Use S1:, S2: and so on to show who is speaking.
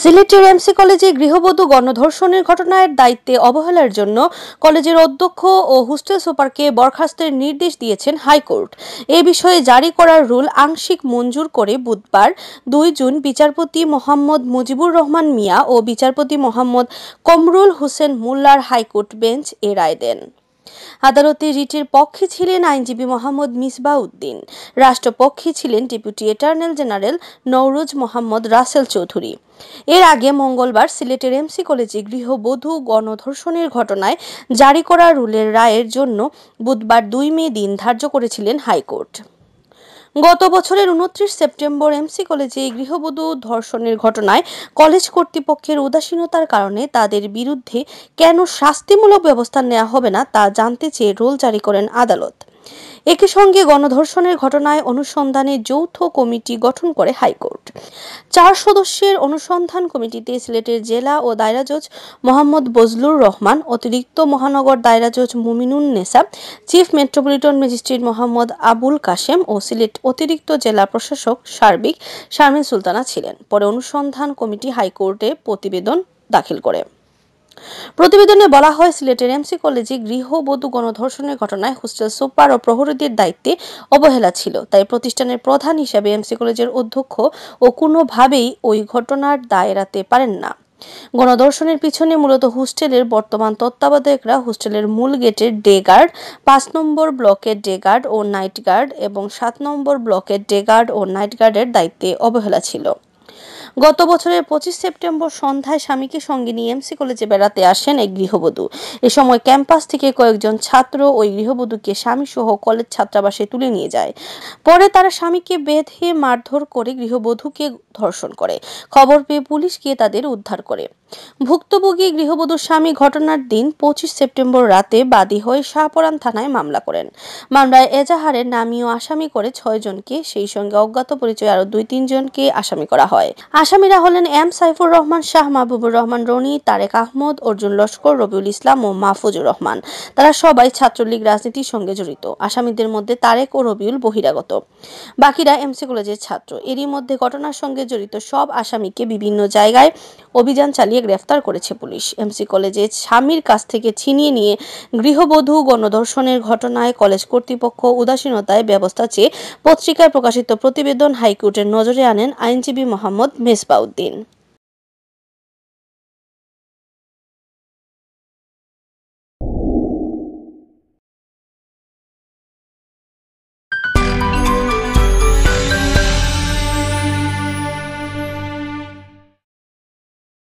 S1: সিলেটের এমসি কলেজে গৃহবধূ গণধর্ষণের ঘটনার দায়িত্বে অবহেলার জন্য কলেজের অধ্যক্ষ ও হোস্টেল সুপারকে বরখাস্তের নির্দেশ দিয়েছেন হাইকোর্ট। এ বিষয়ে জারি করা রুল আংশিক মঞ্জুর করে বুধবার 2 জুন বিচারপতি মোহাম্মদ মুজিবুর রহমান মিয়া ও বিচারপতি মোহাম্মদ কমরুল হোসেন মোল্লার হাইকোর্ট বেঞ্চ এ রায় দেন। আদালতে রিটের পক্ষে ছিলেন আইনজীবী মোহাম্মদ মিসবাউদ্দিন, রাষ্ট্রপক্ষে ছিলেন deputy attorney general Nowroz Mohammad Rasel Chowdhury. এর আগে মঙ্গলবার সিলেটের এমসি কলেজে গৃহবধূ গণধর্ষণের ঘটনায় জারি করা রুলের রায়ের জন্য বুধবার 2 মে দিন ধার্য করেছিলেন হাইকোর্ট। গত বছরের 29 সেপ্টেম্বর এমসি কলেজে গৃহবধূ ধর্ষণের ঘটনায় কলেজ কর্তৃপক্ষের উদাসীনতার কারণে তাদের বিরুদ্ধে কেন শাস্তিমূলক ব্যবস্থা নেওয়া হবে না তা জানতে চেয়ে রুল জারি করেন আদালত। একই সঙ্গে গণধর্ষণের ঘটনায় অনুসন্ধানে যৌথ কমিটি গঠন করে হাইকোর্ট। 4 সদস্যের অনুসন্ধান কমিটিতে সিলেটের জেলা ও দায়রা জজ মোহাম্মদ বজলুর রহমান, অতিরিক্ত মহানগর দায়রা জজ Muminun Nesa, chief metropolitan magistrate Mohammad Abul Kashem ও সিলেট অতিরিক্ত জেলা প্রশাসক সার্বিক শারমিন সুলতানা ছিলেন। পরে অনুসন্ধান কমিটি হাইকোর্টে প্রতিবেদন দাখিল করে। প্রতিবেদনে বলা হয়, সিলেটের এমসি কলেজে গৃহবধূ গণধর্ষণের ঘটনায় হোস্টেল সুপার ও প্রহরীদের দায়িত্বে অবহেলা ছিল। তাই প্রতিষ্ঠানের প্রধান হিসেবে এমসি কলেজের অধ্যক্ষ ও কোনোভাবেই ওই ঘটনার দায় এড়াতে পারেন না। গণধর্ষণের পিছনে মূলত হোস্টেলের বর্তমান তত্ত্বাবধায়করা হোস্টেলের মূল গেটের ডে গার্ড, 5 নম্বর ব্লকের ডে গার্ড ও নাইট গার্ড এবং 7 নম্বর ব্লকের ডে গার্ড ও নাইট গার্ডের দায়িত্বে অবহেলা ছিল। গত বছরের 25 সেপ্টেম্বর সন্ধ্যায় স্বামীকে সঙ্গে নিয়ে এমসি কলেজে বেড়াতে আসেন এক গৃহবধূ। এ সময় ক্যাম্পাস থেকে কয়েকজন ছাত্র ওই গৃহবধূকে স্বামীসহ কলেজ ছাত্রাবাসে তুলে নিয়ে যায়। পরে তারা স্বামীকে বেঁধে মারধর করে গৃহবধূকে ধর্ষণ করে। খবর পেয়ে পুলিশ গিয়ে তাদের উদ্ধার করে। ভুক্তভোগী গৃহবধূর স্বামী ঘটনার দিন 25 সেপ্টেম্বর রাতে বাদী হয়ে শাহপরান থানায় মামলা করেন। মামলায় এজাহারের নামীয় আসামি করে 6 জনকে, সেই সঙ্গে অজ্ঞাত পরিচয় আরো 2-3 জনকে আসামি করা হয়। আসামিরা হলেন এম সাইফুর রহমান, শাহ মাহবুবুর রহমান রনি, তারেক আহমদ, অর্জুন লস্কর, রবিউল ইসলাম ও মাহফুজুর রহমান। তারা সবাই ছাত্রলীগ রাজনীতির সঙ্গে জড়িত। আসামিদের মধ্যে তারেক ও রবিউল বহিরাগত, বাকিরা এমসি কলেজের ছাত্র। এরই মধ্যে ঘটনার সঙ্গে জড়িত সব আসামিকে বিভিন্ন জায়গায় অভিযান চালিয়ে গ্রেফতার করেছে পুলিশ। এমসি কলেজে স্বামীর কাছ থেকে ছিনিয়ে নিয়ে গৃহবধূ গণধর্ষণের ঘটনায় কলেজ কর্তৃপক্ষ উদাসীনতায় ব্যবস্থা চেয়ে পত্রিকায় প্রকাশিত প্রতিবেদন হাইকোর্টের নজরে আনেন আইনজীবী মোহাম্মদ মিসবাউদ্দিন।